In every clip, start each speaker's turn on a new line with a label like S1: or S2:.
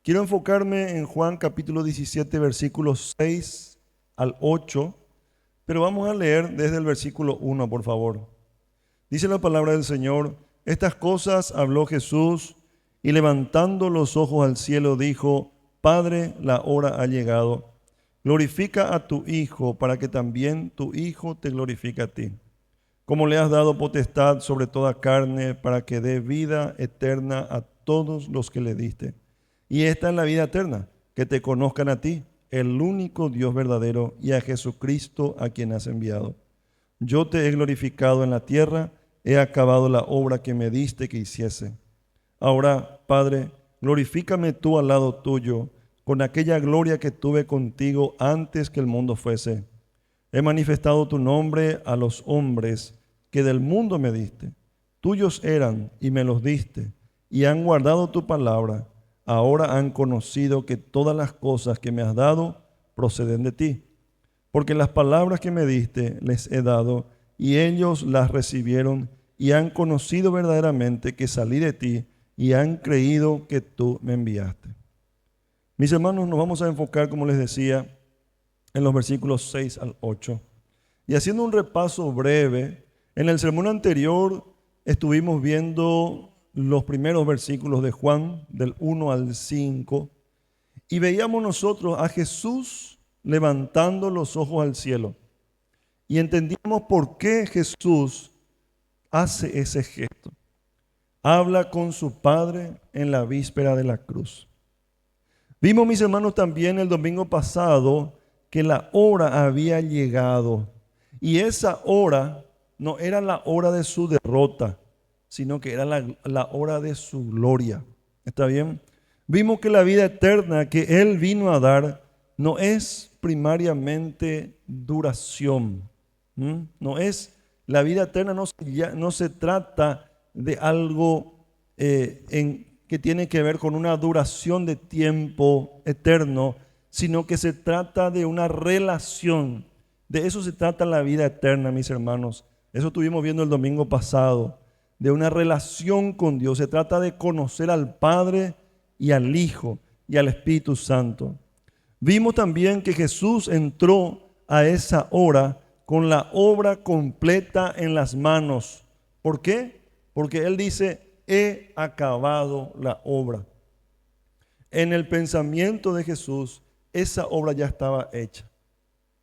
S1: Quiero enfocarme en Juan capítulo 17, versículos 6 al 8, pero vamos a leer desde el versículo 1, por favor. Dice la palabra del Señor: estas cosas habló Jesús y levantando los ojos al cielo dijo: Padre, la hora ha llegado. Glorifica a tu Hijo para que también tu Hijo te glorifique a ti. Como le has dado potestad sobre toda carne para que dé vida eterna a todos los que le diste. Y esta es la vida eterna, que te conozcan a ti, el único Dios verdadero, y a Jesucristo a quien has enviado. Yo te he glorificado en la tierra, he acabado la obra que me diste que hiciese. Ahora, Padre, glorifícame tú al lado tuyo, con aquella gloria que tuve contigo antes que el mundo fuese. He manifestado tu nombre a los hombres que del mundo me diste. Tuyos eran y me los diste, y han guardado tu palabra. Ahora han conocido que todas las cosas que me has dado proceden de ti. Porque las palabras que me diste les he dado, y ellos las recibieron, y han conocido verdaderamente que salí de ti, y han creído que tú me enviaste. Mis hermanos, nos vamos a enfocar, como les decía, en los versículos 6 al 8. Y haciendo un repaso breve, en el sermón anterior estuvimos viendo los primeros versículos de Juan, del 1 al 5, y veíamos nosotros a Jesús levantando los ojos al cielo. Y entendíamos por qué Jesús hace ese gesto. Habla con su Padre en la víspera de la cruz. Vimos, mis hermanos, también el domingo pasado que la hora había llegado. Y esa hora no era la hora de su derrota, sino que era la hora de su gloria. ¿Está bien? Vimos que la vida eterna que Él vino a dar no es primariamente duración. No es, la vida eterna no se trata de algo que tiene que ver con una duración de tiempo eterno, sino que se trata de una relación. De eso se trata la vida eterna, mis hermanos. Eso estuvimos viendo el domingo pasado, de una relación con Dios. Se trata de conocer al Padre y al Hijo y al Espíritu Santo. Vimos también que Jesús entró a esa hora con la obra completa en las manos. ¿Por qué? Porque Él dice: he acabado la obra. En el pensamiento de Jesús, esa obra ya estaba hecha.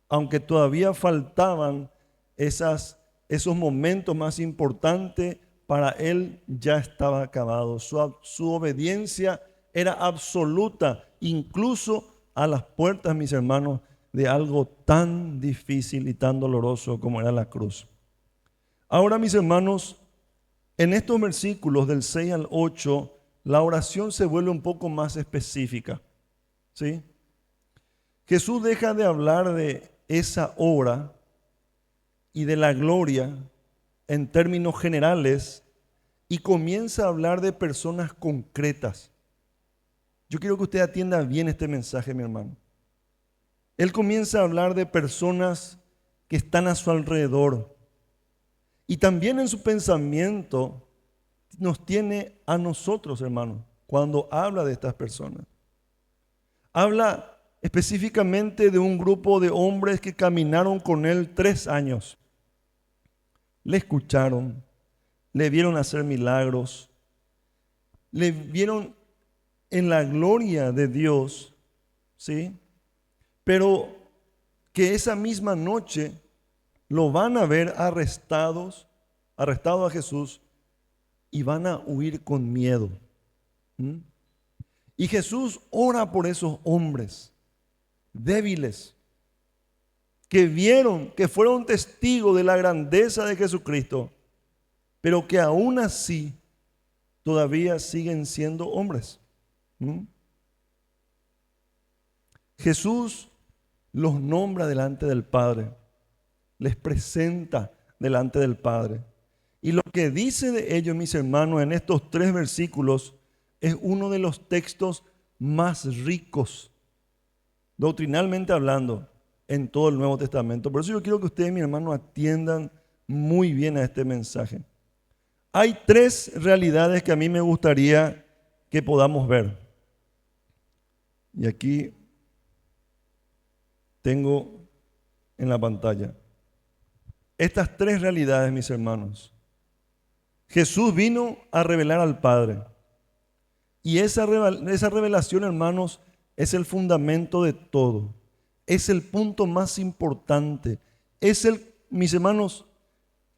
S1: Aunque todavía faltaban esos momentos más importantes, para Él ya estaba acabado. Su obediencia era absoluta, incluso a las puertas, mis hermanos, de algo tan difícil y tan doloroso como era la cruz. Ahora, mis hermanos, en estos versículos del 6 al 8, la oración se vuelve un poco más específica. ¿Sí? Jesús deja de hablar de esa hora y de la gloria en términos generales y comienza a hablar de personas concretas. Yo quiero que usted atienda bien este mensaje, mi hermano. Él comienza a hablar de personas que están a su alrededor. Y también en su pensamiento nos tiene a nosotros, hermanos, cuando habla de estas personas. Habla específicamente de un grupo de hombres que caminaron con él 3 años. Le escucharon, le vieron hacer milagros, le vieron en la gloria de Dios, ¿sí? Pero que esa misma noche lo van a ver arrestado a Jesús, y van a huir con miedo. Y Jesús ora por esos hombres débiles que vieron, que fueron testigos de la grandeza de Jesucristo, pero que aún así todavía siguen siendo hombres. Jesús los nombra delante del Padre, les presenta delante del Padre. Y lo que dice de ellos, mis hermanos, en estos 3 versículos, es uno de los textos más ricos, doctrinalmente hablando, en todo el Nuevo Testamento. Por eso yo quiero que ustedes, mis hermanos, atiendan muy bien a este mensaje. Hay 3 realidades que a mí me gustaría que podamos ver. Y aquí tengo en la pantalla estas tres realidades, mis hermanos. Jesús vino a revelar al Padre. Y esa revelación, hermanos, es el fundamento de todo. Es el punto más importante. Mis hermanos,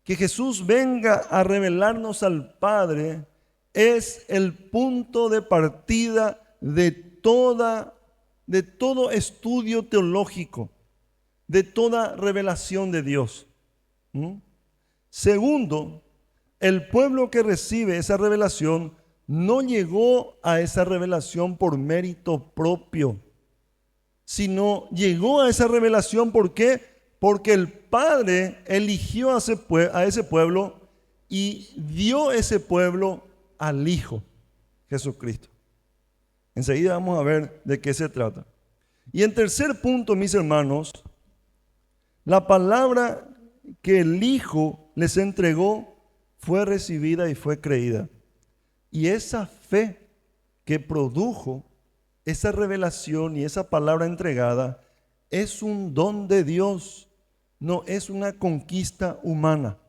S1: que Jesús venga a revelarnos al Padre es el punto de partida de todo estudio teológico, de toda revelación de Dios. Segundo, el pueblo que recibe esa revelación no llegó a esa revelación por mérito propio, sino llegó a esa revelación ¿por qué? Porque el Padre eligió a ese pueblo y dio ese pueblo al Hijo, Jesucristo. Enseguida vamos a ver de qué se trata. Y en tercer punto, mis hermanos, la palabra que el Hijo les entregó fue recibida y fue creída. Y esa fe que produjo esa revelación y esa palabra entregada es un don de Dios, no es una conquista humana.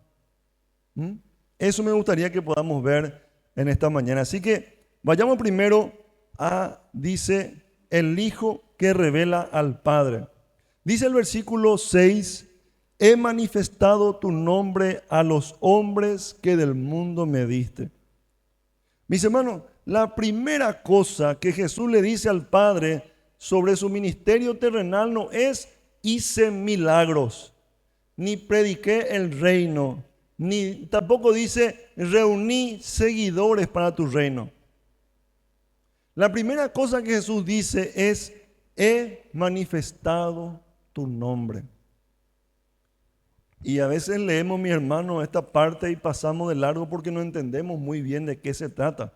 S1: Eso me gustaría que podamos ver en esta mañana. Así que vayamos primero dice, el Hijo que revela al Padre. Dice el versículo 6, he manifestado tu nombre a los hombres que del mundo me diste. Mis hermanos, la primera cosa que Jesús le dice al Padre sobre su ministerio terrenal no es hice milagros, ni prediqué el reino, ni tampoco dice reuní seguidores para tu reino. La primera cosa que Jesús dice es he manifestado tu nombre. Y a veces leemos, mi hermano, esta parte y pasamos de largo porque no entendemos muy bien de qué se trata.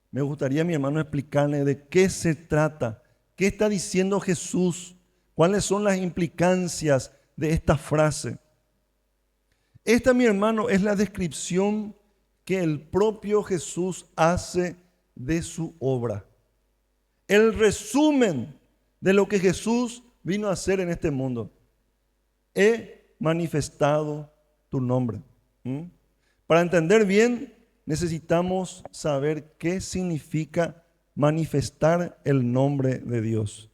S1: Me gustaría, mi hermano, explicarle de qué se trata, qué está diciendo Jesús, cuáles son las implicancias de esta frase. Esta, mi hermano, es la descripción que el propio Jesús hace de su obra. El resumen de lo que Jesús vino a hacer en este mundo. He manifestado tu nombre. Para entender bien, necesitamos saber qué significa manifestar el nombre de Dios.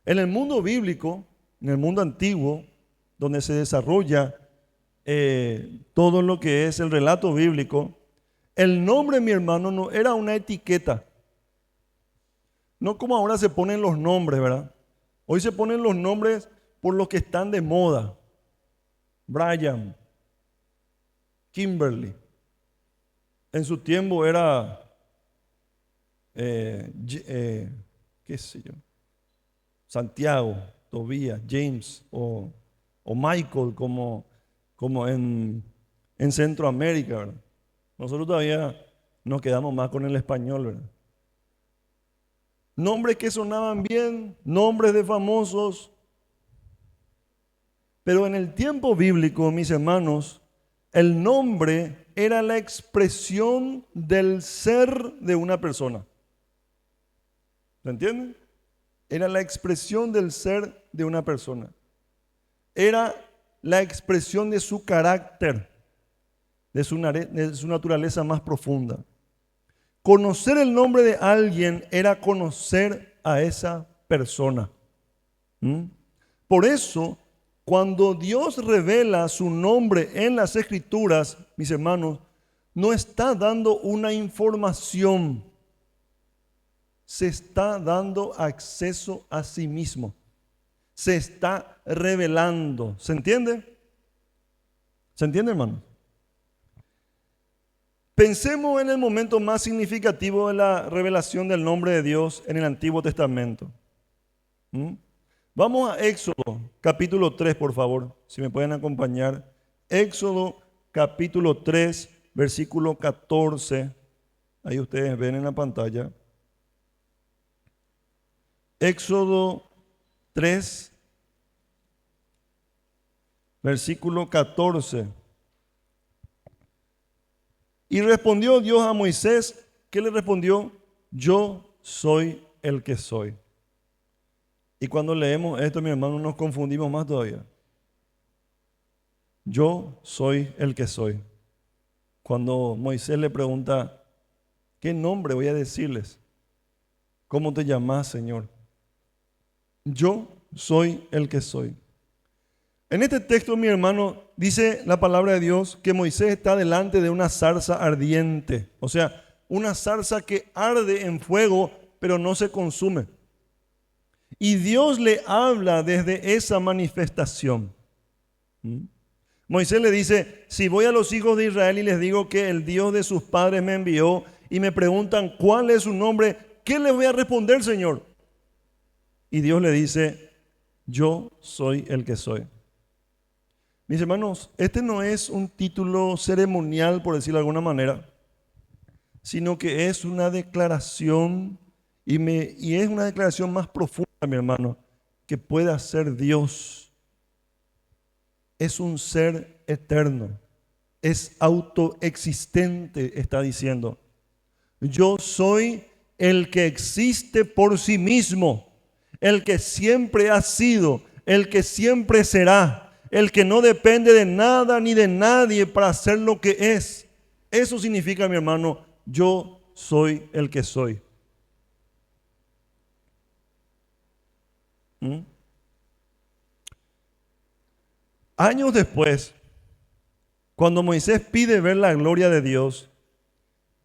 S1: En el mundo bíblico, en el mundo antiguo, donde se desarrolla todo lo que es el relato bíblico, el nombre, mi hermano, no era una etiqueta. No como ahora se ponen los nombres, ¿verdad? Hoy se ponen los nombres por los que están de moda. Brian, Kimberly. En su tiempo era, qué sé yo, Santiago, Tobías, James o Michael como en Centroamérica, ¿verdad? Nosotros todavía nos quedamos más con el español, ¿verdad? Nombres que sonaban bien, nombres de famosos. Pero en el tiempo bíblico, mis hermanos, el nombre era la expresión del ser de una persona. ¿Se entiende? Era la expresión del ser de una persona. Era la expresión de su carácter, de su naturaleza más profunda. Conocer el nombre de alguien era conocer a esa persona. Por eso, cuando Dios revela su nombre en las Escrituras, mis hermanos, no está dando una información, se está dando acceso a sí mismo. Se está revelando. ¿Se entiende? ¿Se entiende, hermano? Pensemos en el momento más significativo de la revelación del nombre de Dios en el Antiguo Testamento. Vamos a Éxodo capítulo 3, por favor, si me pueden acompañar. Éxodo capítulo 3, versículo 14. Ahí ustedes ven en la pantalla. Éxodo 3, versículo 14. Y respondió Dios a Moisés, ¿qué le respondió? Yo soy el que soy. Y cuando leemos esto, mi hermano, nos confundimos más todavía. Yo soy el que soy. Cuando Moisés le pregunta, ¿qué nombre voy a decirles? ¿Cómo te llamas, Señor? Yo soy el que soy. En este texto, mi hermano, dice la palabra de Dios que Moisés está delante de una zarza ardiente. O sea, una zarza que arde en fuego, pero no se consume. Y Dios le habla desde esa manifestación. Moisés le dice, si voy a los hijos de Israel y les digo que el Dios de sus padres me envió y me preguntan cuál es su nombre, ¿qué les voy a responder, Señor? Y Dios le dice, yo soy el que soy. Mis hermanos, este no es un título ceremonial, por decirlo de alguna manera, sino que es una declaración y es una declaración más profunda, mi hermano, que puede hacer Dios. Es un ser eterno, es autoexistente, está diciendo. Yo soy el que existe por sí mismo, el que siempre ha sido, el que siempre será, el que no depende de nada ni de nadie para ser lo que es. Eso significa, mi hermano, yo soy el que soy. Años después, cuando Moisés pide ver la gloria de Dios,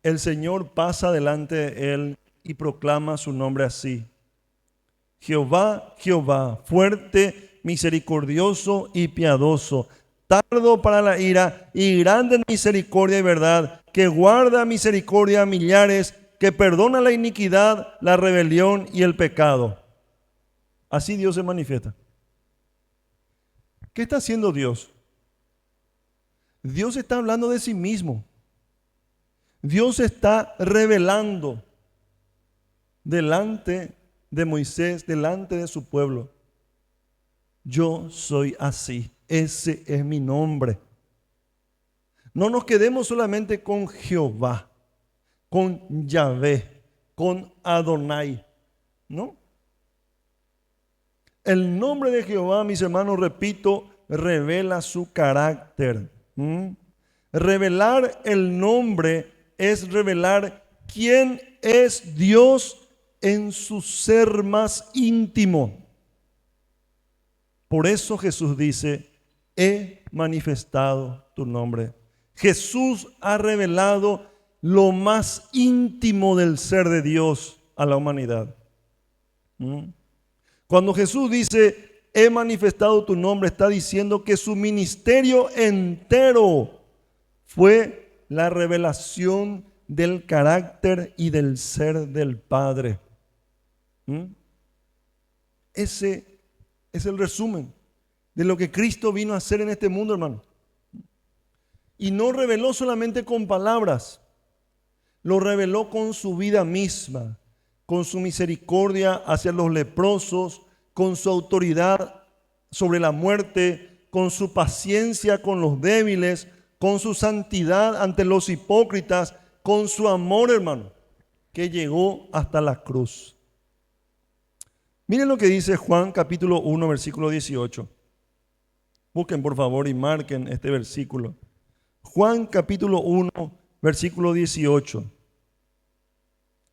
S1: el Señor pasa delante de él y proclama su nombre así: Jehová, Jehová, fuerte, misericordioso y piadoso, tardo para la ira y grande en misericordia y verdad, que guarda misericordia a millares, que perdona la iniquidad, la rebelión y el pecado. Así Dios se manifiesta. ¿Qué está haciendo Dios? Dios está hablando de sí mismo. Dios está revelando delante de Moisés, delante de su pueblo. Yo soy así. Ese es mi nombre. No nos quedemos solamente con Jehová, con Yahvé, con Adonai. ¿No? El nombre de Jehová, mis hermanos, repito, revela su carácter. Revelar el nombre es revelar quién es Dios en su ser más íntimo. Por eso Jesús dice, he manifestado tu nombre. Jesús ha revelado lo más íntimo del ser de Dios a la humanidad. Cuando Jesús dice, he manifestado tu nombre, está diciendo que su ministerio entero fue la revelación del carácter y del ser del Padre. Ese es el resumen de lo que Cristo vino a hacer en este mundo, hermano. Y no reveló solamente con palabras, lo reveló con su vida misma, con su misericordia hacia los leprosos, con su autoridad sobre la muerte, con su paciencia con los débiles, con su santidad ante los hipócritas, con su amor, hermano, que llegó hasta la cruz. Miren lo que dice Juan capítulo 1, versículo 18. Busquen por favor y marquen este versículo. Juan capítulo 1, versículo 18.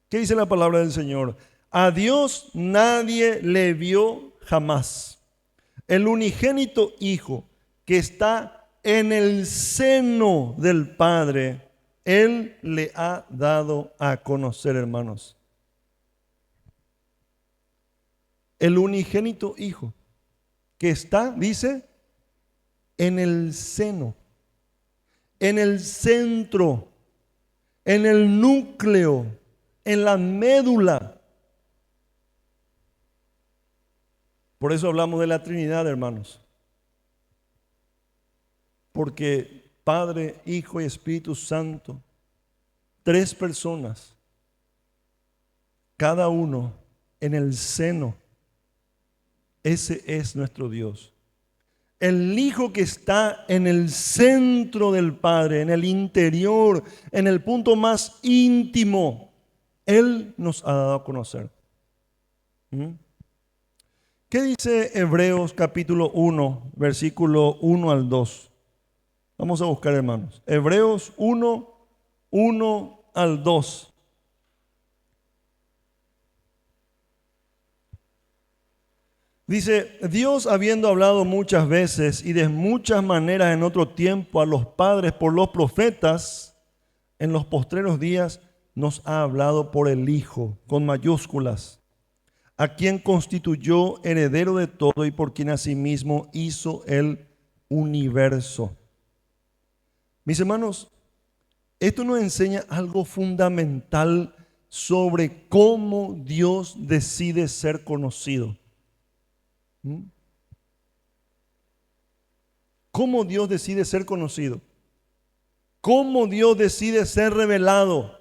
S1: ¿Qué dice la palabra del Señor? A Dios nadie le vio jamás. El unigénito Hijo que está en el seno del Padre, Él le ha dado a conocer, hermanos. El unigénito Hijo que está, dice, en el seno, en el centro, en el núcleo, en la médula. Por eso hablamos de la Trinidad, hermanos. Porque Padre, Hijo y Espíritu Santo, tres personas, cada uno en el seno. Ese es nuestro Dios. El Hijo que está en el centro del Padre, en el interior, en el punto más íntimo, Él nos ha dado a conocer. ¿Mm? ¿Qué dice Hebreos capítulo 1, versículo 1 al 2? Vamos a buscar, hermanos. Hebreos 1, 1 al 2. Dice, Dios habiendo hablado muchas veces y de muchas maneras en otro tiempo a los padres por los profetas, en los postreros días nos ha hablado por el Hijo, con mayúsculas, a quien constituyó heredero de todo y por quien asimismo hizo el universo. Mis hermanos, esto nos enseña algo fundamental sobre cómo Dios decide ser conocido. ¿Cómo Dios decide ser conocido? ¿Cómo Dios decide ser revelado?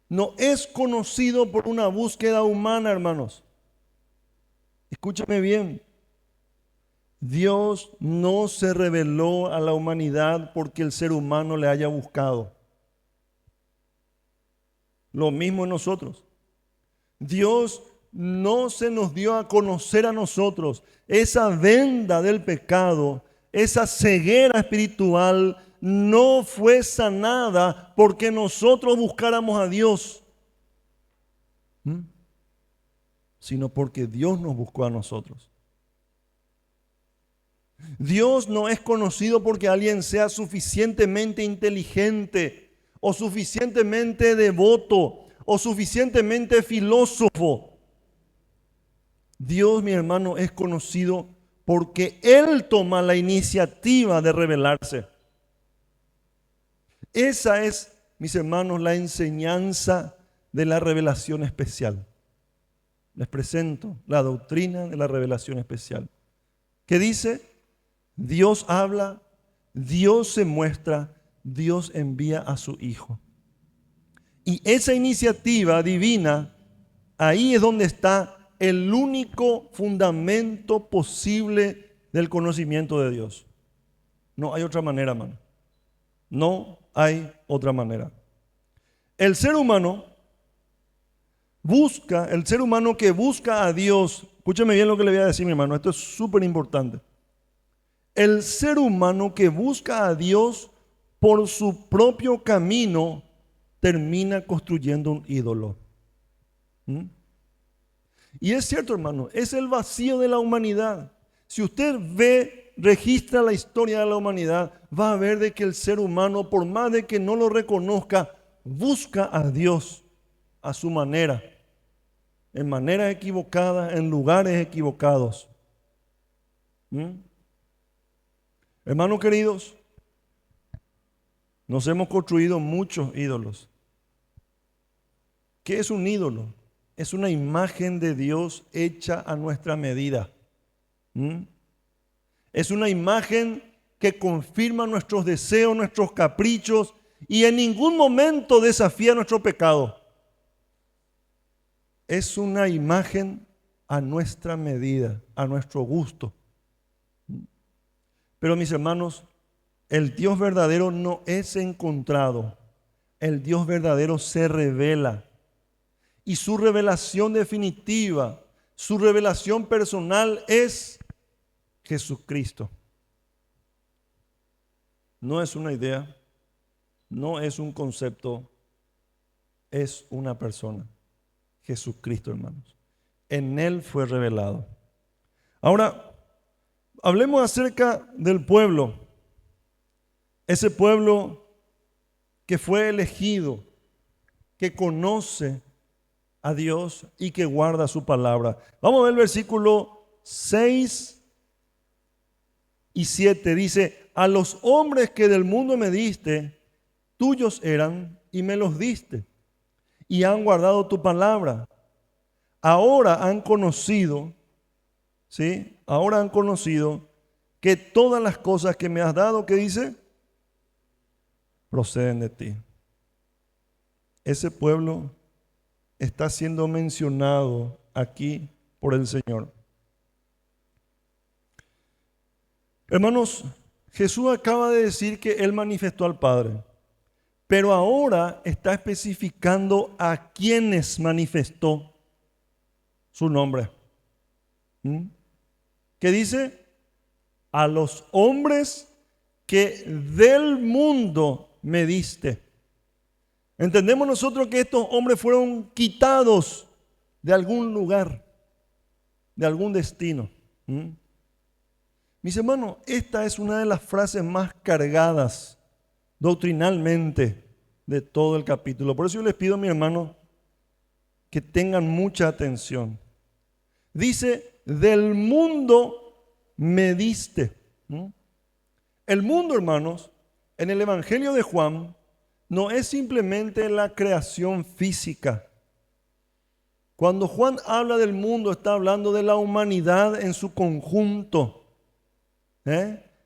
S1: No es conocido por una búsqueda humana, hermanos. Escúchame bien. Dios no se reveló a la humanidad porque el ser humano le haya buscado. Lo mismo en nosotros. Dios no se nos dio a conocer a nosotros. Esa venda del pecado, esa ceguera espiritual no fue sanada porque nosotros buscáramos a Dios, sino porque Dios nos buscó a nosotros. Dios no es conocido porque alguien sea suficientemente inteligente o suficientemente devoto o suficientemente filósofo. Dios, mi hermano, es conocido porque Él toma la iniciativa de revelarse. Esa es, mis hermanos, la enseñanza de la revelación especial. Les presento la doctrina de la revelación especial. ¿Qué dice? Dios habla, Dios se muestra, Dios envía a su Hijo. Y esa iniciativa divina, ahí es donde está el único fundamento posible del conocimiento de Dios. No hay otra manera, hermano. No hay otra manera. El ser humano que busca a Dios, escúcheme bien lo que le voy a decir, mi hermano, esto es súper importante. El ser humano que busca a Dios por su propio camino termina construyendo un ídolo. Y es cierto, hermano, es el vacío de la humanidad. Si usted registra la historia de la humanidad, va a ver de que el ser humano, por más de que no lo reconozca, busca a Dios a su manera, en maneras equivocadas, en lugares equivocados. Hermanos queridos, nos hemos construido muchos ídolos. ¿Qué es un ídolo? Es una imagen de Dios hecha a nuestra medida. Es una imagen que confirma nuestros deseos, nuestros caprichos y en ningún momento desafía nuestro pecado. Es una imagen a nuestra medida, a nuestro gusto. Pero mis hermanos, el Dios verdadero no es encontrado. El Dios verdadero se revela. Y su revelación definitiva, su revelación personal es Jesucristo. No es una idea, no es un concepto, es una persona. Jesucristo, hermanos. En Él fue revelado. Ahora, hablemos acerca del pueblo. Ese pueblo que fue elegido, que conoce a Dios y que guarda su palabra. Vamos a ver el versículo 6 y 7. Dice, a los hombres que del mundo me diste, tuyos eran y me los diste. Y han guardado tu palabra. Ahora han conocido, ¿sí? Ahora han conocido que todas las cosas que me has dado, ¿qué dice? Proceden de ti. Ese pueblo está siendo mencionado aquí por el Señor. Hermanos, Jesús acaba de decir que Él manifestó al Padre, pero ahora está especificando a quienes manifestó. su nombre. ¿Mm? ¿Qué dice? A los hombres que del mundo me diste. Entendemos nosotros que estos hombres fueron quitados de algún lugar, de algún destino. ¿Mm? Mis hermanos, esta es una de las frases más cargadas doctrinalmente de todo el capítulo. Por eso yo les pido a mi hermano que tengan mucha atención. Dice, del mundo me diste. ¿Mm? El mundo, hermanos, en el Evangelio de Juan, no es simplemente la creación física. Cuando Juan habla del mundo, está hablando de la humanidad en su conjunto.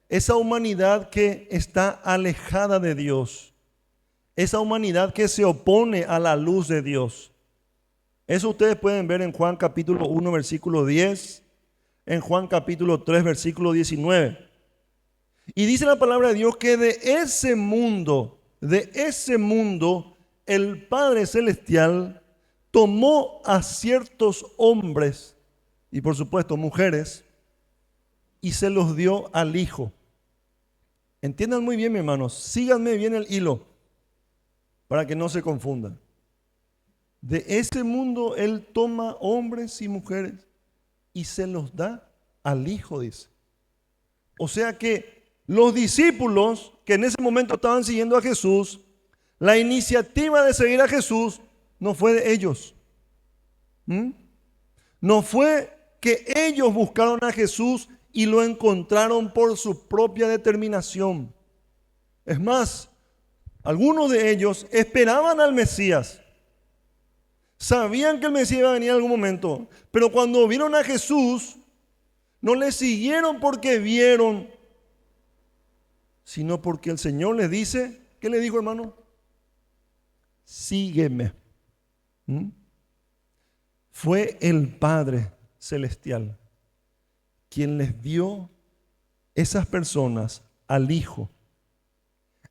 S1: Esa humanidad que está alejada de Dios. Esa humanidad que se opone a la luz de Dios. Eso ustedes pueden ver en Juan capítulo 1, versículo 10, en Juan capítulo 3, versículo 19. Y dice la palabra de Dios que de ese mundo, el Padre Celestial tomó a ciertos hombres y por supuesto mujeres y se los dio al Hijo. Entiendan muy bien, mi hermanos, síganme bien el hilo para que no se confundan. De ese mundo Él toma hombres y mujeres y se los da al Hijo, dice. O sea que los discípulos que en ese momento estaban siguiendo a Jesús, la iniciativa de seguir a Jesús no fue de ellos. No fue que ellos buscaron a Jesús y lo encontraron por su propia determinación. Es más, algunos de ellos esperaban al Mesías. Sabían que el Mesías iba a venir en algún momento, pero cuando vieron a Jesús, no le siguieron porque vieron, sino porque el Señor les dice, ¿qué le dijo, hermano? Sígueme. Fue el Padre Celestial quien les dio esas personas al Hijo.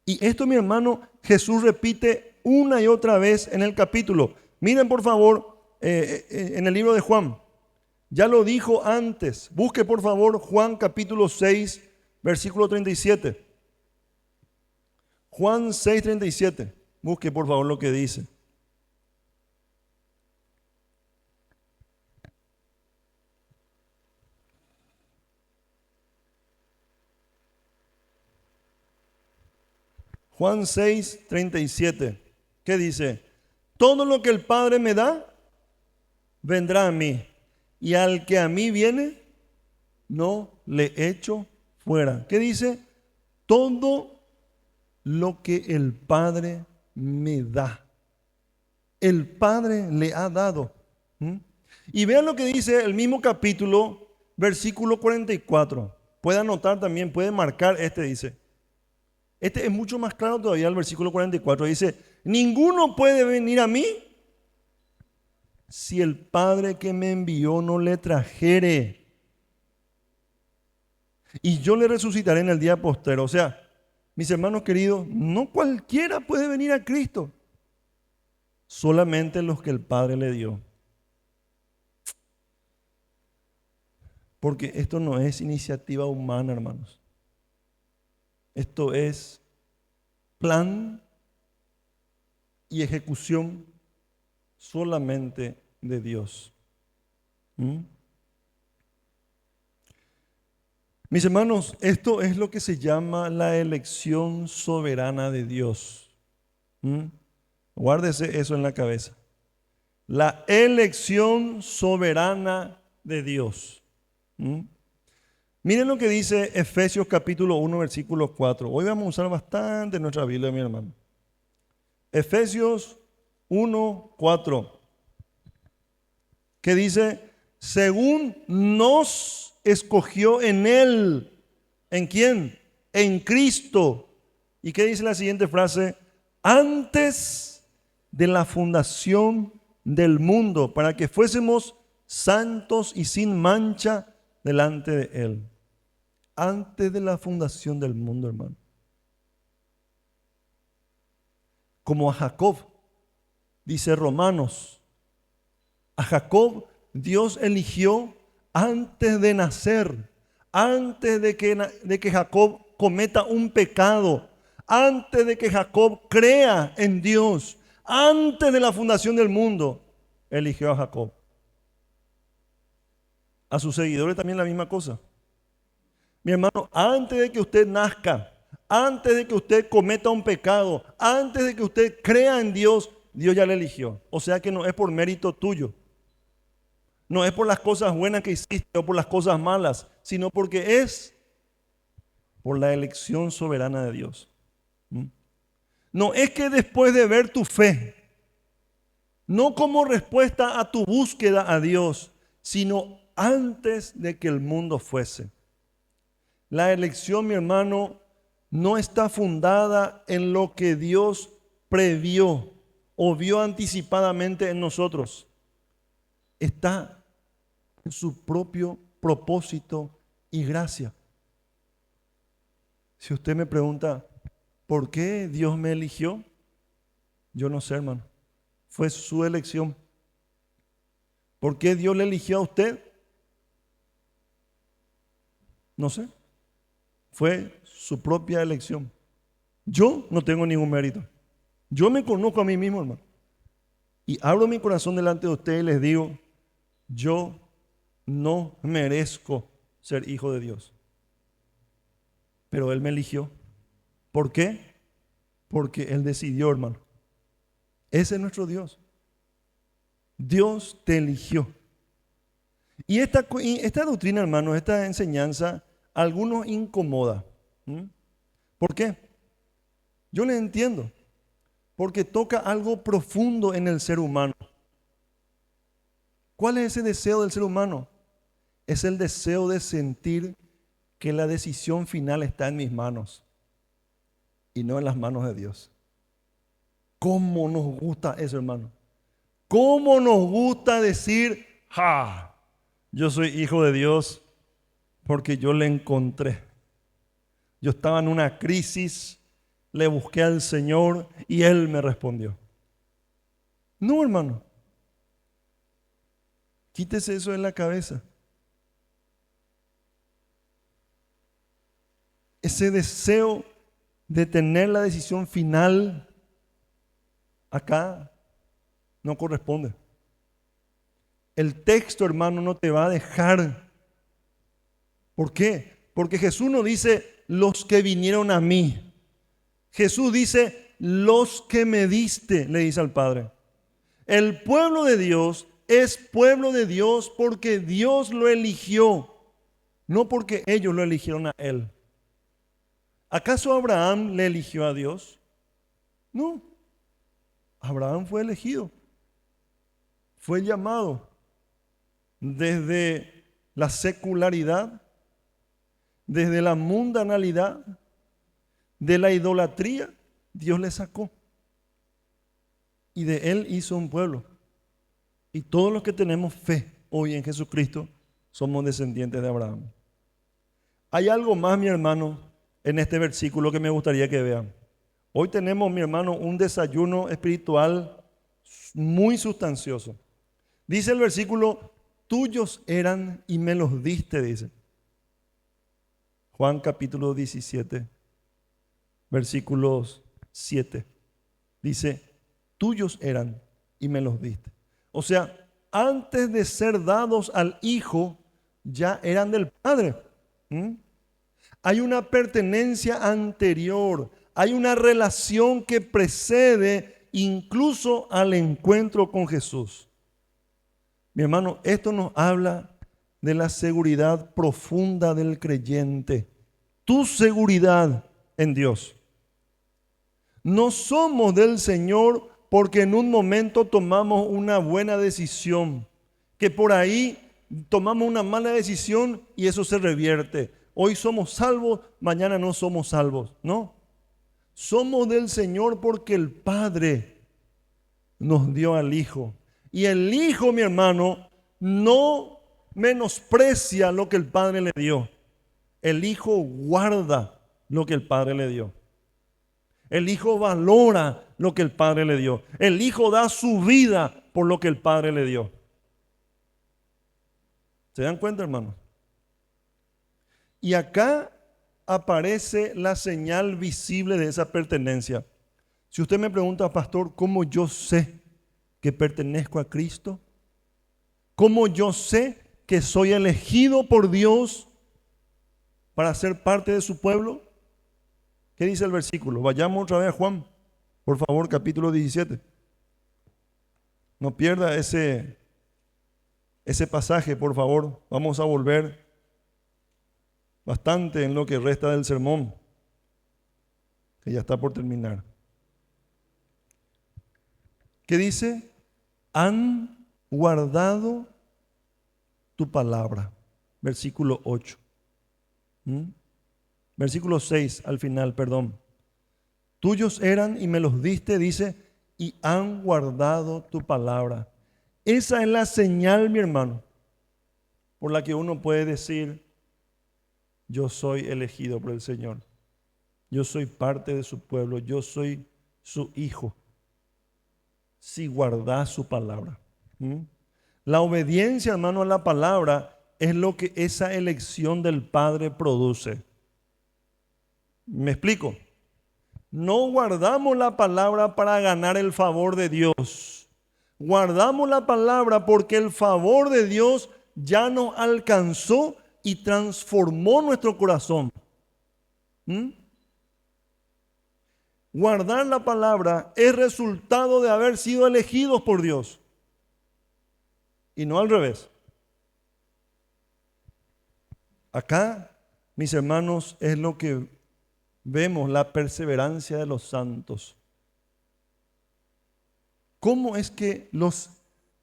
S1: Y esto, mi hermano, Jesús repite una y otra vez en el capítulo. Miren por favor en el libro de Juan. Ya lo dijo antes. Busque por favor Juan capítulo 6, versículo 37. Juan 6, 37. Busque por favor lo que dice. Juan 6, 37. ¿Qué dice? Todo lo que el Padre me da, vendrá a mí. Y al que a mí viene, no le echo fuera. ¿Qué dice? Todo lo que el Padre me da. El Padre le ha dado. Y vean lo que dice el mismo capítulo, versículo 44. Puede anotar también, puede marcar dice. Este es mucho más claro todavía, el versículo 44. Dice, ninguno puede venir a mí si el Padre que me envió no le trajere. Y yo le resucitaré en el día postero. O sea, mis hermanos queridos, no cualquiera puede venir a Cristo. Solamente los que el Padre le dio. Porque esto no es iniciativa humana, hermanos. Esto es plan y ejecución solamente de Dios. Mis hermanos, esto es lo que se llama la elección soberana de Dios. Guárdese eso en la cabeza. La elección soberana de Dios. Miren lo que dice Efesios capítulo 1, versículo 4. Hoy vamos a usar bastante nuestra Biblia, mi hermano. Efesios 1, 4. Que dice, según nos escogió en Él. ¿En quién? En Cristo. ¿Y qué dice la siguiente frase? Antes de la fundación del mundo, para que fuésemos santos y sin mancha delante de Él. Antes de la fundación del mundo, hermano. Como a Jacob, dice Romanos, a Jacob Dios eligió antes de nacer, antes de que Jacob cometa un pecado, antes de que Jacob crea en Dios, antes de la fundación del mundo, eligió a Jacob. A sus seguidores también la misma cosa. Mi hermano, antes de que usted nazca, antes de que usted cometa un pecado, antes de que usted crea en Dios, Dios ya le eligió. O sea que no es por mérito tuyo. No es por las cosas buenas que hiciste o por las cosas malas, sino porque es por la elección soberana de Dios. No es que después de ver tu fe, no como respuesta a tu búsqueda a Dios, sino antes de que el mundo fuese. La elección, mi hermano, no está fundada en lo que Dios previó o vio anticipadamente en nosotros. Está en su propio propósito y gracia. Si usted me pregunta, ¿por qué Dios me eligió? Yo no sé, hermano. Fue su elección. ¿Por qué Dios le eligió a usted? No sé. Fue su propia elección. Yo no tengo ningún mérito. Yo me conozco a mí mismo, hermano. Y abro mi corazón delante de ustedes y les digo, yo no merezco ser hijo de Dios. Pero Él me eligió. ¿Por qué? Porque Él decidió, hermano. Ese es nuestro Dios. Dios te eligió. Y esta doctrina, hermano, esta enseñanza, a algunos incomoda. ¿Por qué? Yo le entiendo. Porque toca algo profundo en el ser humano. ¿Cuál es ese deseo del ser humano? Es el deseo de sentir que la decisión final está en mis manos y no en las manos de Dios. ¿Cómo nos gusta eso, hermano? ¿Cómo nos gusta decir, yo soy hijo de Dios porque yo le encontré? Yo estaba en una crisis, le busqué al Señor y Él me respondió. No, hermano. Quítese eso de la cabeza. Ese deseo de tener la decisión final acá no corresponde. El texto, hermano, no te va a dejar. ¿Por qué? Porque Jesús no dice los que vinieron a mí. Jesús dice los que me diste, le dice al Padre. El pueblo de Dios es pueblo de Dios porque Dios lo eligió, no porque ellos lo eligieron a Él. ¿Acaso Abraham le eligió a Dios? No. Abraham fue elegido. Fue llamado desde la secularidad, desde la mundanalidad, de la idolatría. Dios le sacó. Y de él hizo un pueblo. Y todos los que tenemos fe hoy en Jesucristo somos descendientes de Abraham. Hay algo más, mi hermano, en este versículo que me gustaría que vean. Hoy tenemos, mi hermano, un desayuno espiritual muy sustancioso. Dice el versículo, tuyos eran y me los diste, dice. Juan capítulo 17, versículos 7. Dice, tuyos eran y me los diste. O sea, antes de ser dados al Hijo, ya eran del Padre. Hay una pertenencia anterior, hay una relación que precede incluso al encuentro con Jesús. Mi hermano, esto nos habla de la seguridad profunda del creyente. Tu seguridad en Dios. No somos del Señor porque en un momento tomamos una buena decisión, que por ahí tomamos una mala decisión y eso se revierte. Hoy somos salvos, mañana no somos salvos. No. Somos del Señor porque el Padre nos dio al Hijo. Y el Hijo, mi hermano, no menosprecia lo que el Padre le dio. El Hijo guarda lo que el Padre le dio. El Hijo valora lo que el Padre le dio. El Hijo da su vida por lo que el Padre le dio. ¿Se dan cuenta, hermano? Y acá aparece la señal visible de esa pertenencia. Si usted me pregunta, pastor, ¿cómo yo sé que pertenezco a Cristo? ¿Cómo yo sé que soy elegido por Dios para ser parte de su pueblo? ¿Qué dice el versículo? Vayamos otra vez a Juan, por favor, capítulo 17. No pierda ese pasaje, por favor. Vamos a volver bastante en lo que resta del sermón, que ya está por terminar. ¿Qué dice? Han guardado tu palabra. Versículo 8. Versículo 6 al final, perdón. Tuyos eran y me los diste, dice, y han guardado tu palabra. Esa es la señal, mi hermano, por la que uno puede decir, yo soy elegido por el Señor. Yo soy parte de su pueblo, yo soy su hijo. Si guardas su palabra. La obediencia, hermano, a la palabra es lo que esa elección del Padre produce. ¿Me explico? No guardamos la palabra para ganar el favor de Dios. Guardamos la palabra porque el favor de Dios ya nos alcanzó y transformó nuestro corazón. Guardar la palabra es resultado de haber sido elegidos por Dios. Y no al revés. Acá, mis hermanos, es lo que vemos, la perseverancia de los santos. ¿Cómo es que los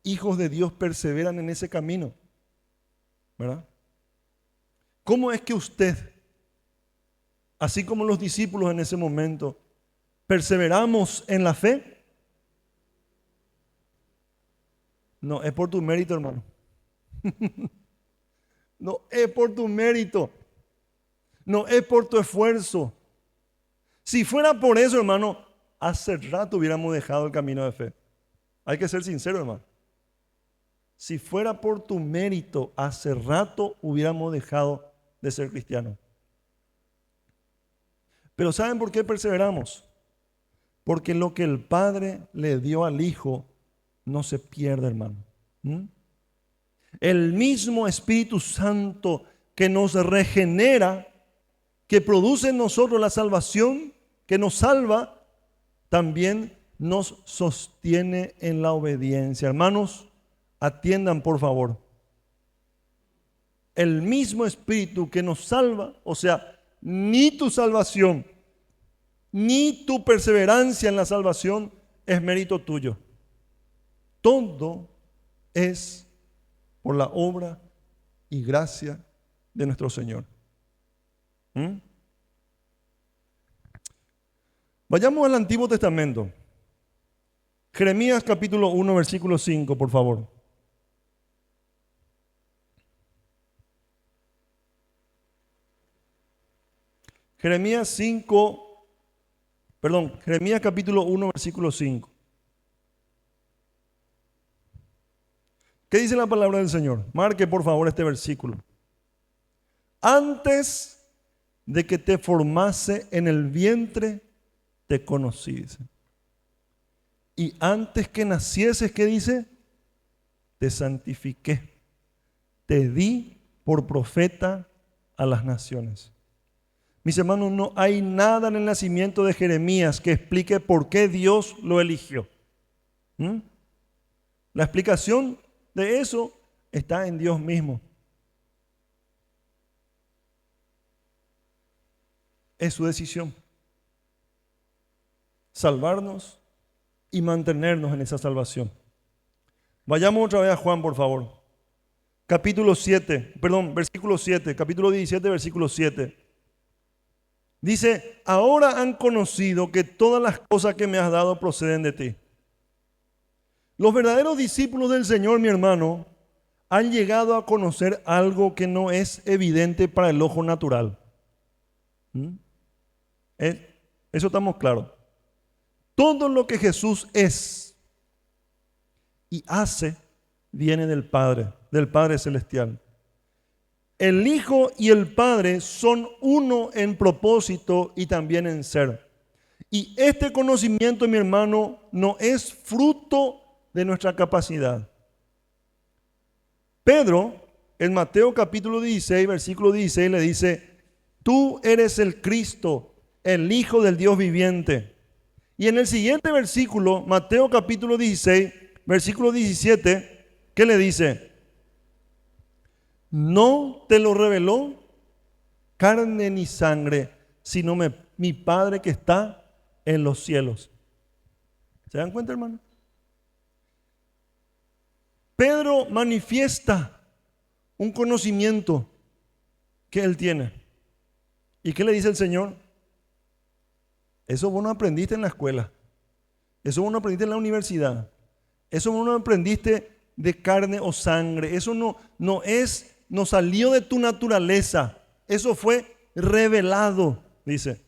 S1: hijos de Dios perseveran en ese camino? ¿Verdad? ¿Cómo es que usted, así como los discípulos en ese momento, perseveramos en la fe? No es por tu mérito, hermano. No es por tu mérito. No es por tu esfuerzo. Si fuera por eso, hermano, hace rato hubiéramos dejado el camino de fe. Hay que ser sincero, hermano. Si fuera por tu mérito, hace rato hubiéramos dejado de ser cristianos. Pero ¿saben por qué perseveramos? Porque lo que el Padre le dio al Hijo no se pierde, hermano. El mismo Espíritu Santo que nos regenera, que produce en nosotros la salvación, que nos salva, también nos sostiene en la obediencia. Hermanos, atiendan por favor. El mismo Espíritu que nos salva, o sea, ni tu salvación, ni tu perseverancia en la salvación es mérito tuyo. Todo es por la obra y gracia de nuestro Señor. Vayamos al Antiguo Testamento. Jeremías capítulo 1, versículo 5, por favor. Jeremías capítulo 1, versículo 5. ¿Qué dice la palabra del Señor? Marque por favor este versículo. Antes de que te formase en el vientre, te conocí, dice. Y antes que nacieses, ¿qué dice? Te santifiqué. Te di por profeta a las naciones. Mis hermanos, no hay nada en el nacimiento de Jeremías que explique por qué Dios lo eligió. La explicación de eso está en Dios mismo. Es su decisión. Salvarnos y mantenernos en esa salvación. Vayamos otra vez a Juan, por favor. Versículo 7, capítulo 17, versículo 7. Dice, ahora han conocido que todas las cosas que me has dado proceden de ti. Los verdaderos discípulos del Señor, mi hermano, han llegado a conocer algo que no es evidente para el ojo natural. Eso estamos claros. Todo lo que Jesús es y hace viene del Padre Celestial. El Hijo y el Padre son uno en propósito y también en ser. Y este conocimiento, mi hermano, no es fruto de nuestra capacidad. Pedro, en Mateo capítulo 16, versículo 16, le dice: tú eres el Cristo, el Hijo del Dios viviente. Y en el siguiente versículo, Mateo capítulo 16, versículo 17, ¿qué le dice? No te lo reveló carne ni sangre, sino mi Padre que está en los cielos. ¿Se dan cuenta, hermano? Pedro manifiesta un conocimiento que él tiene. ¿Y qué le dice el Señor? Eso vos no aprendiste en la escuela. Eso vos no aprendiste en la universidad. Eso vos no aprendiste de carne o sangre. Eso no salió de tu naturaleza. Eso fue revelado, dice,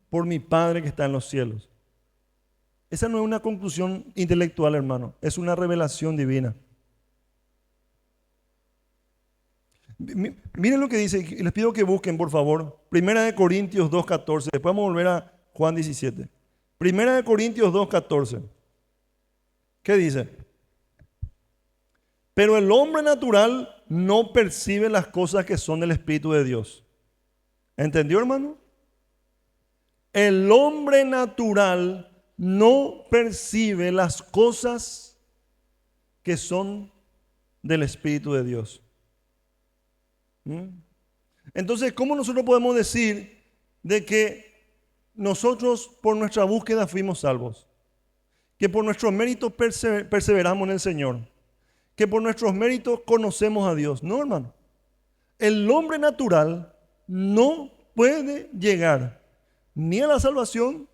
S1: por mi Padre que está en los cielos. Esa no es una conclusión intelectual, hermano. Es una revelación divina. Miren lo que dice, y les pido que busquen, por favor. Primera de Corintios 2:14. Después vamos a volver a Juan 17. Primera de Corintios 2:14. ¿Qué dice? Pero el hombre natural no percibe las cosas que son del Espíritu de Dios. ¿Entendió, hermano? El hombre natural no percibe las cosas que son del Espíritu de Dios. Entonces, ¿cómo nosotros podemos decir de que nosotros por nuestra búsqueda fuimos salvos? Que por nuestros méritos perseveramos en el Señor. Que por nuestros méritos conocemos a Dios. No, hermano. El hombre natural no puede llegar ni a la salvación,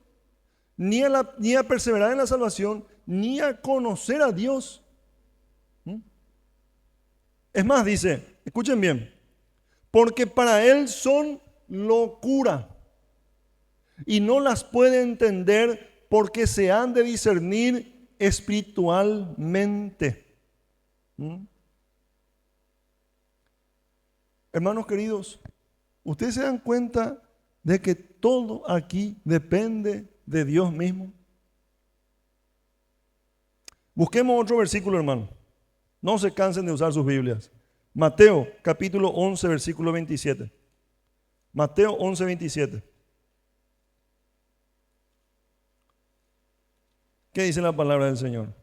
S1: ni a perseverar en la salvación, ni a conocer a Dios. Es más, dice, escuchen bien, porque para él son locura y no las puede entender porque se han de discernir espiritualmente. Hermanos queridos, ¿ustedes se dan cuenta de que todo aquí depende de Dios mismo? Busquemos otro versículo, hermano. No se cansen de usar sus Biblias. Mateo capítulo 11, versículo 27. Mateo 11, 27. ¿Qué dice la palabra del Señor?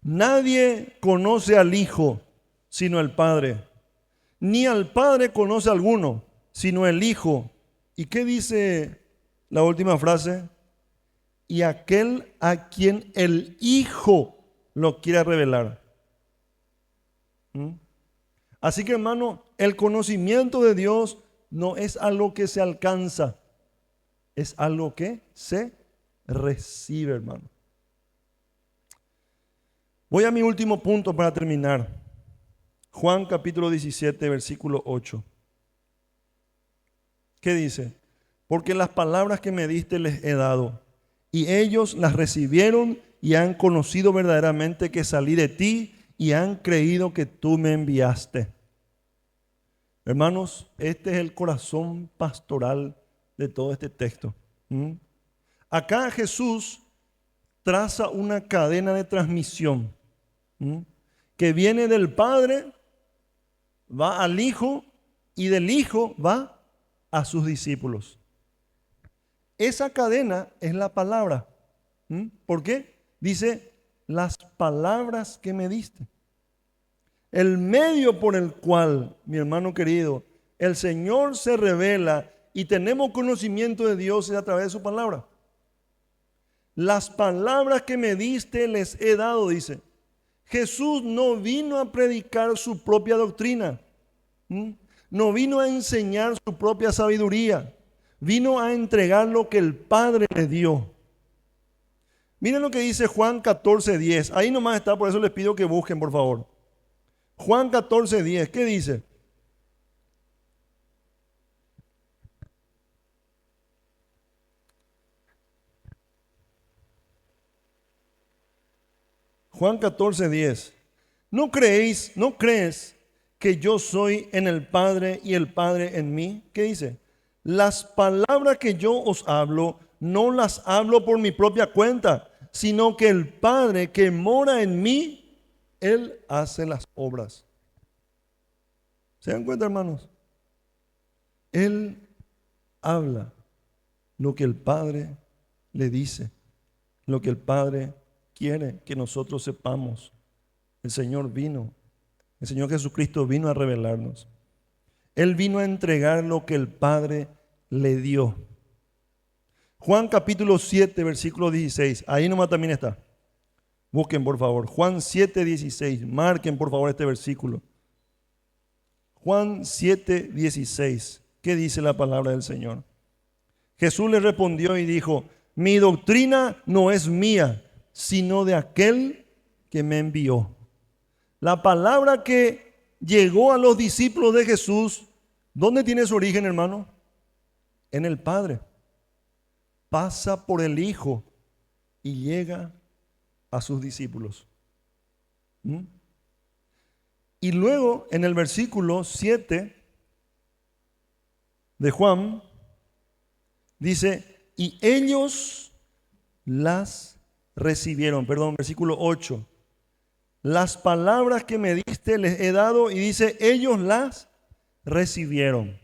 S1: Nadie conoce al Hijo sino el Padre, ni al Padre conoce a alguno sino el Hijo. ¿Y qué dice la última frase? Y aquel a quien el Hijo lo quiera revelar. Así que, hermano, el conocimiento de Dios no es algo que se alcanza, es algo que se recibe, hermano. Voy a mi último punto para terminar. Juan capítulo 17, versículo 8. ¿Qué dice? Porque las palabras que me diste les he dado, y ellos las recibieron y han conocido verdaderamente que salí de ti y han creído que tú me enviaste. Hermanos, este es el corazón pastoral de todo este texto. Acá Jesús traza una cadena de transmisión que viene del Padre, va al Hijo y del Hijo va a sus discípulos. Esa cadena es la palabra. ¿Por qué? Dice, las palabras que me diste. El medio por el cual, mi hermano querido, el Señor se revela y tenemos conocimiento de Dios es a través de su palabra. Las palabras que me diste les he dado, dice. Jesús no vino a predicar su propia doctrina. No vino a enseñar su propia sabiduría. Vino a entregar lo que el Padre le dio. Miren lo que dice Juan 14:10. Ahí nomás está, por eso les pido que busquen, por favor. Juan 14:10, ¿qué dice? Juan 14:10. ¿No crees que yo soy en el Padre y el Padre en mí? ¿Qué dice? Las palabras que yo os hablo, no las hablo por mi propia cuenta, sino que el Padre que mora en mí, Él hace las obras. ¿Se dan cuenta, hermanos? Él habla lo que el Padre le dice, lo que el Padre quiere que nosotros sepamos. El Señor Jesucristo vino a revelarnos. Él vino a entregar lo que el Padre le dio. Juan capítulo 7, versículo 16. Ahí nomás también está. Busquen por favor. Juan 7, 16. Marquen por favor este versículo. Juan 7, 16. ¿Qué dice la palabra del Señor? Jesús le respondió y dijo: mi doctrina no es mía, sino de aquel que me envió. La palabra que llegó a los discípulos de Jesús, ¿dónde tiene su origen, hermano? En el Padre. Pasa por el Hijo y llega a sus discípulos. Y luego en el versículo 7 de Juan dice: y ellos las recibieron. Perdón, versículo 8. Las palabras que me diste les he dado, y dice, ellos las recibieron.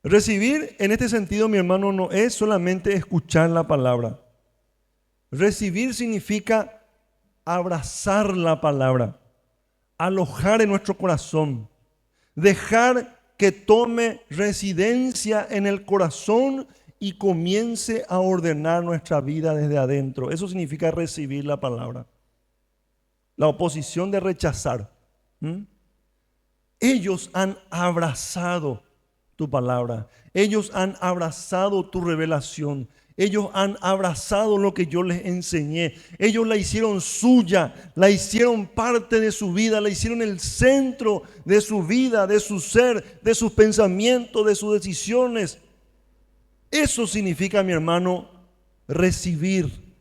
S1: Recibir en este sentido, mi hermano, no es solamente escuchar la palabra. Recibir significa abrazar la palabra, alojar en nuestro corazón, dejar que tome residencia en el corazón y comience a ordenar nuestra vida desde adentro. Eso significa recibir la palabra. La oposición de rechazar. Ellos han abrazado tu palabra. Ellos han abrazado tu revelación. Ellos han abrazado lo que yo les enseñé. Ellos la hicieron suya, la hicieron parte de su vida, la hicieron el centro de su vida, de su ser, de sus pensamientos, de sus decisiones. Eso significa, mi hermano, recibir.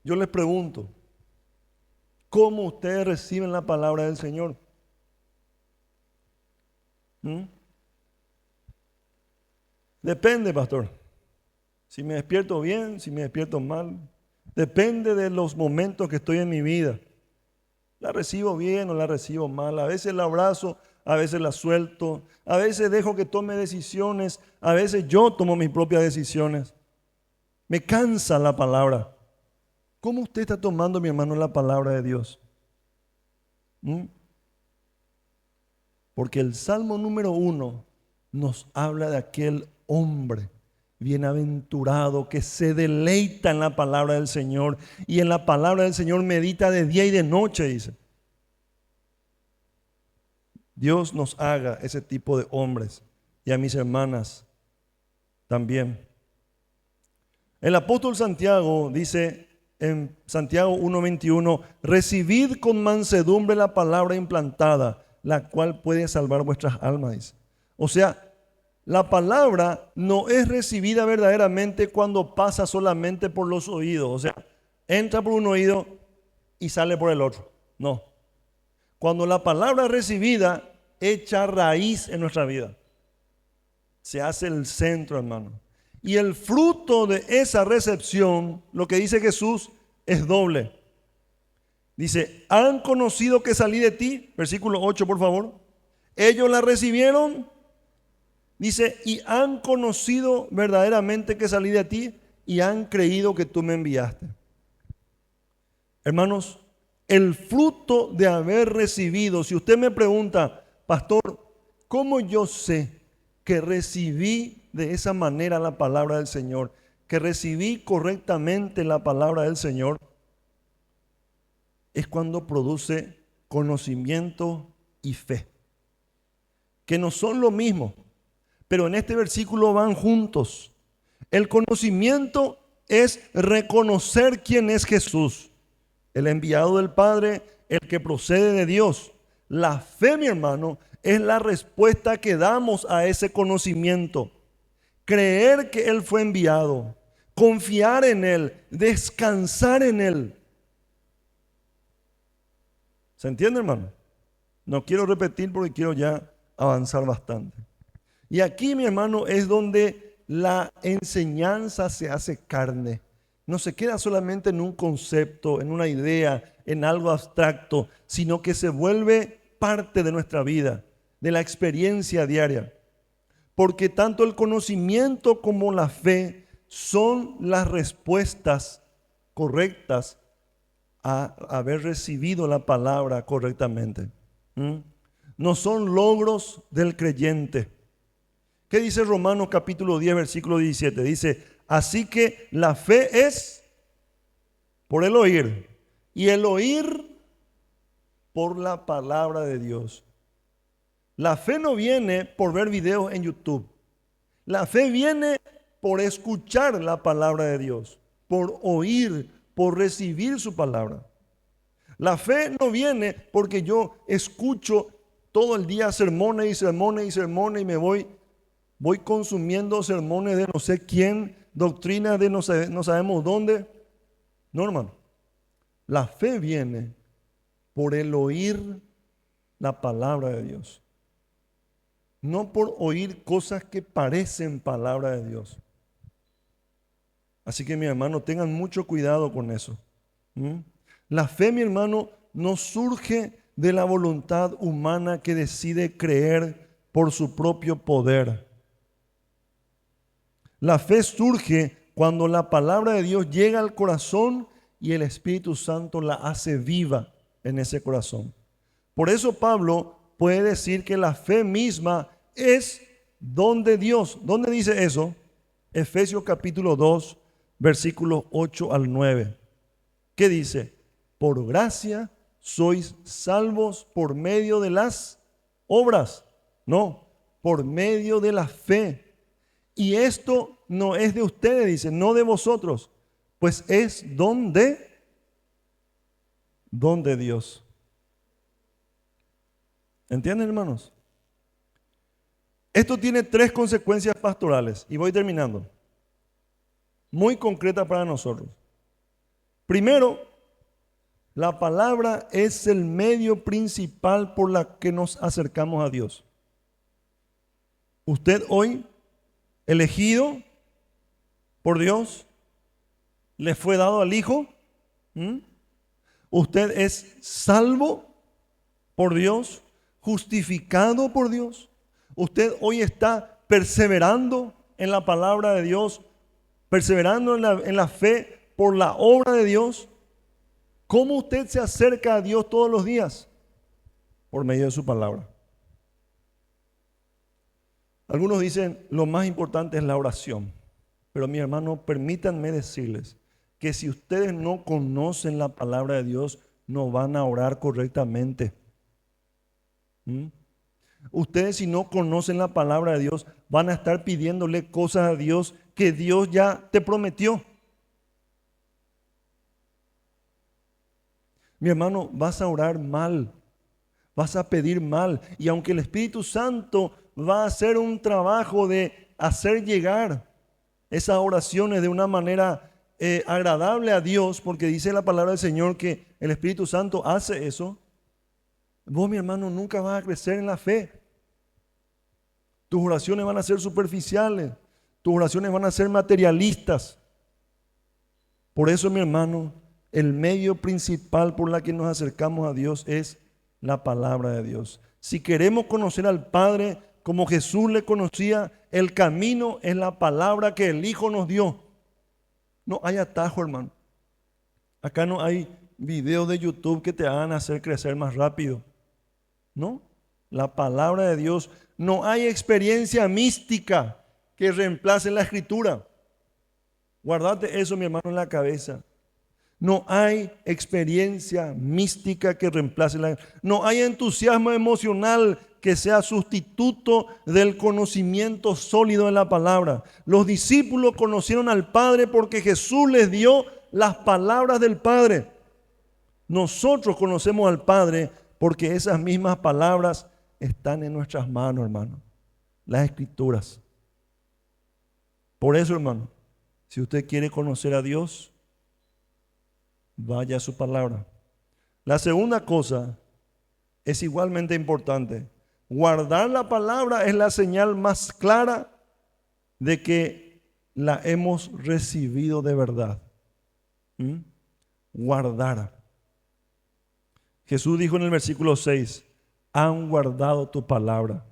S1: Yo les pregunto, ¿cómo ustedes reciben la palabra del Señor? Depende, pastor. Si me despierto bien, si me despierto mal. Depende de los momentos que estoy en mi vida. La recibo bien o la recibo mal. A veces la abrazo, a veces la suelto. A veces dejo que tome decisiones. A veces yo tomo mis propias decisiones. Me cansa la palabra. ¿Cómo usted está tomando, mi hermano, la palabra de Dios? Porque el Salmo número 1 nos habla de aquel hombre bienaventurado que se deleita en la palabra del Señor y en la palabra del Señor medita de día y de noche, dice. Dios nos haga ese tipo de hombres, y a mis hermanas también. El apóstol Santiago dice en Santiago 1:21: recibid con mansedumbre la palabra implantada, la cual puede salvar vuestras almas, dice. O sea, la palabra no es recibida verdaderamente cuando pasa solamente por los oídos. O sea, entra por un oído y sale por el otro. No. Cuando la palabra es recibida, echa raíz en nuestra vida. Se hace el centro, hermano. Y el fruto de esa recepción, lo que dice Jesús, es doble. Dice, han conocido que salí de ti. Versículo 8, por favor. Ellos la recibieron. Dice, y han conocido verdaderamente que salí de ti y han creído que tú me enviaste. Hermanos, el fruto de haber recibido, si usted me pregunta, pastor, ¿cómo yo sé que recibí de esa manera la palabra del Señor? Que recibí correctamente la palabra del Señor. Es cuando produce conocimiento y fe, que no son lo mismo. Pero en este versículo van juntos. El conocimiento es reconocer quién es Jesús, el enviado del Padre, el que procede de Dios. La fe, mi hermano, es la respuesta que damos a ese conocimiento. Creer que Él fue enviado, confiar en Él, descansar en Él. ¿Se entiende, hermano? No quiero repetir porque quiero ya avanzar bastante. Y aquí, mi hermano, es donde la enseñanza se hace carne. No se queda solamente en un concepto, en una idea, en algo abstracto, sino que se vuelve parte de nuestra vida, de la experiencia diaria. Porque tanto el conocimiento como la fe son las respuestas correctas a haber recibido la palabra correctamente. No son logros del creyente. ¿Qué dice Romanos capítulo 10, versículo 17? Dice, así que la fe es por el oír, y el oír por la palabra de Dios. La fe no viene por ver videos en YouTube. La fe viene por escuchar la palabra de Dios, por oír, por recibir su palabra. La fe no viene porque yo escucho todo el día sermones y sermones y sermones y me voy consumiendo sermones de no sé quién, doctrinas de no sabemos dónde. No, hermano. La fe viene por el oír la palabra de Dios. No por oír cosas que parecen palabra de Dios. Así que, mi hermano, tengan mucho cuidado con eso. La fe, mi hermano, no surge de la voluntad humana que decide creer por su propio poder. La fe surge cuando la palabra de Dios llega al corazón y el Espíritu Santo la hace viva en ese corazón. Por eso Pablo puede decir que la fe misma es don de Dios. ¿Dónde dice eso? Efesios capítulo 2, versículos 8 al 9. ¿Qué dice? Por gracia sois salvos por medio de las obras. No, por medio de la fe. Y esto no es de ustedes, dice, no de vosotros, pues es don de Dios. ¿Entienden, hermanos? Esto tiene 3 consecuencias pastorales y voy terminando. Muy concretas para nosotros. Primero, la palabra es el medio principal por la que nos acercamos a Dios. Usted hoy, elegido por Dios, le fue dado al Hijo. Usted es salvo por Dios, justificado por Dios. Usted hoy está perseverando en la palabra de Dios, perseverando en la fe por la obra de Dios. ¿Cómo usted se acerca a Dios todos los días? Por medio de su palabra. Algunos dicen, lo más importante es la oración. Pero mi hermano, permítanme decirles que si ustedes no conocen la palabra de Dios, no van a orar correctamente. Ustedes, si no conocen la palabra de Dios, van a estar pidiéndole cosas a Dios que Dios ya te prometió. Mi hermano, vas a orar mal, vas a pedir mal. Y aunque el Espíritu Santo va a hacer un trabajo de hacer llegar esas oraciones de una manera agradable a Dios, porque dice la palabra del Señor que el Espíritu Santo hace eso, vos, mi hermano, nunca vas a crecer en la fe. Tus oraciones van a ser superficiales, tus oraciones van a ser materialistas. Por eso, mi hermano, el medio principal por la que nos acercamos a Dios es la palabra de Dios. Si queremos conocer al Padre como Jesús le conocía, el camino es la palabra que el Hijo nos dio. No hay atajo, hermano. Acá no hay videos de YouTube que te hagan hacer crecer más rápido. No, la palabra de Dios. No hay experiencia mística que reemplace la Escritura. Guardate eso, mi hermano, en la cabeza. No hay experiencia mística que reemplace la... No hay entusiasmo emocional que sea sustituto del conocimiento sólido en la palabra. Los discípulos conocieron al Padre porque Jesús les dio las palabras del Padre. Nosotros conocemos al Padre porque esas mismas palabras están en nuestras manos, hermano. Las Escrituras. Por eso, hermano, si usted quiere conocer a Dios, vaya a su palabra. La segunda cosa es igualmente importante. Guardar la palabra es la señal más clara de que la hemos recibido de verdad. ¿Mm? Guardar. Jesús dijo en el versículo 6, han guardado tu palabra.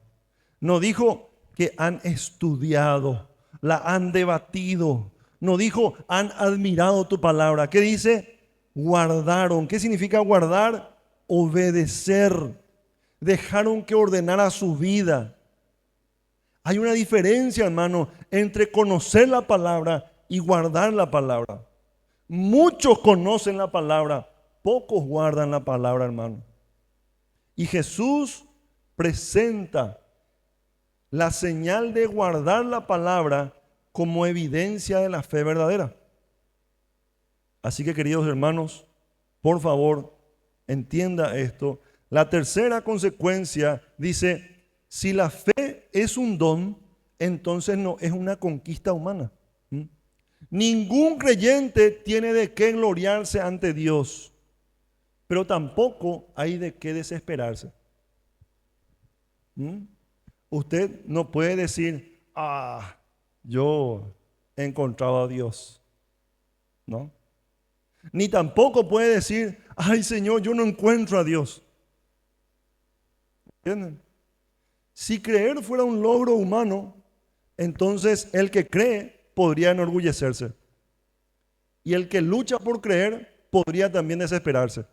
S1: No dijo que han estudiado, la han debatido. No dijo han admirado tu palabra. ¿Qué dice? Guardaron. ¿Qué significa guardar? Obedecer. Dejaron que ordenara su vida. Hay una diferencia, hermano, entre conocer la palabra y guardar la palabra. Muchos conocen la palabra, pocos guardan la palabra, hermano. Y Jesús presenta la señal de guardar la palabra como evidencia de la fe verdadera. Así que, queridos hermanos, por favor, entienda esto. La tercera consecuencia dice, si la fe es un don, entonces no es una conquista humana. Ningún creyente tiene de qué gloriarse ante Dios, pero tampoco hay de qué desesperarse. Usted no puede decir, yo he encontrado a Dios, ¿no? Ni tampoco puede decir, ay Señor, yo no encuentro a Dios. ¿Entienden? Si creer fuera un logro humano, entonces el que cree podría enorgullecerse. Y el que lucha por creer podría también desesperarse.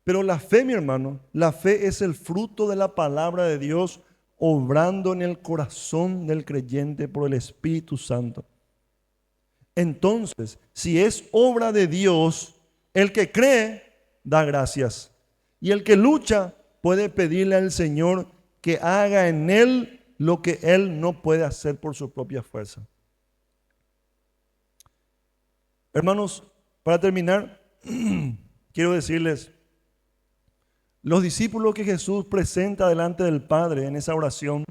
S1: Pero la fe, mi hermano, la fe es el fruto de la palabra de Dios obrando en el corazón del creyente por el Espíritu Santo. Entonces, si es obra de Dios, el que cree da gracias. Y el que lucha puede pedirle al Señor que haga en él lo que él no puede hacer por su propia fuerza. Hermanos, para terminar, quiero decirles, los discípulos que Jesús presenta delante del Padre en esa oración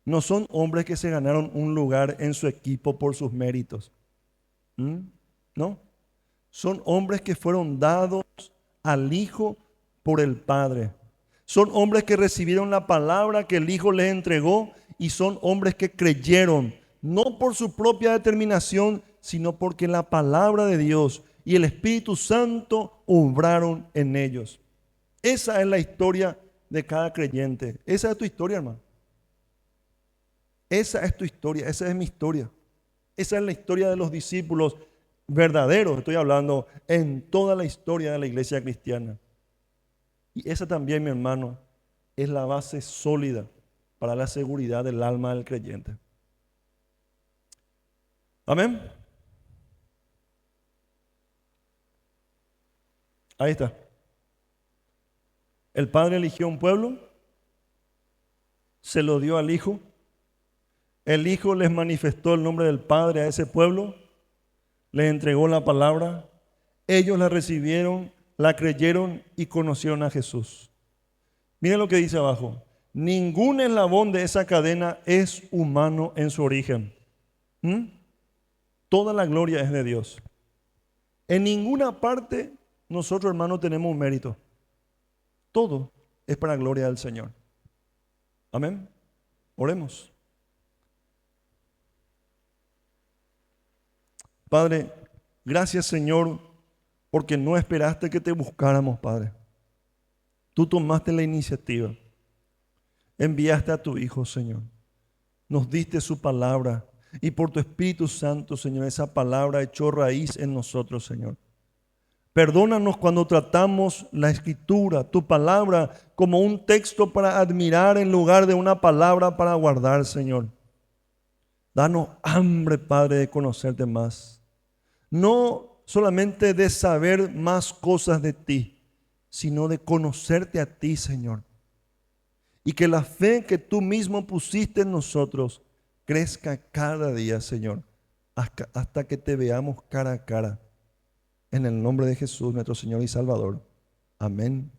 S1: no son hombres que se ganaron un lugar en su equipo por sus méritos. No, son hombres que fueron dados al Hijo por el Padre. Son hombres que recibieron la palabra que el Hijo les entregó y son hombres que creyeron, no por su propia determinación, sino porque la palabra de Dios y el Espíritu Santo obraron en ellos. Esa es la historia de cada creyente. Esa es tu historia, hermano. Esa es tu historia, esa es mi historia. Esa es la historia de los discípulos verdaderos, estoy hablando, en toda la historia de la iglesia cristiana. Y esa también, mi hermano, es la base sólida para la seguridad del alma del creyente. Amén. Ahí está. El Padre eligió un pueblo, se lo dio al Hijo. El Hijo les manifestó el nombre del Padre a ese pueblo, les entregó la palabra, ellos la recibieron, la creyeron y conocieron a Jesús. Miren lo que dice abajo. Ningún eslabón de esa cadena es humano en su origen. Toda la gloria es de Dios. En ninguna parte nosotros, hermanos, tenemos un mérito. Todo es para gloria del Señor. Amén. Oremos. Padre, gracias, Señor, porque no esperaste que te buscáramos, Padre. Tú tomaste la iniciativa. Enviaste a tu Hijo, Señor. Nos diste su palabra. Y por tu Espíritu Santo, Señor, esa palabra echó raíz en nosotros, Señor. Perdónanos cuando tratamos la Escritura, tu palabra, como un texto para admirar en lugar de una palabra para guardar, Señor. Danos hambre, Padre, de conocerte más. No solamente de saber más cosas de ti, sino de conocerte a ti, Señor. Y que la fe que tú mismo pusiste en nosotros crezca cada día, Señor, hasta que te veamos cara a cara. En el nombre de Jesús, nuestro Señor y Salvador. Amén.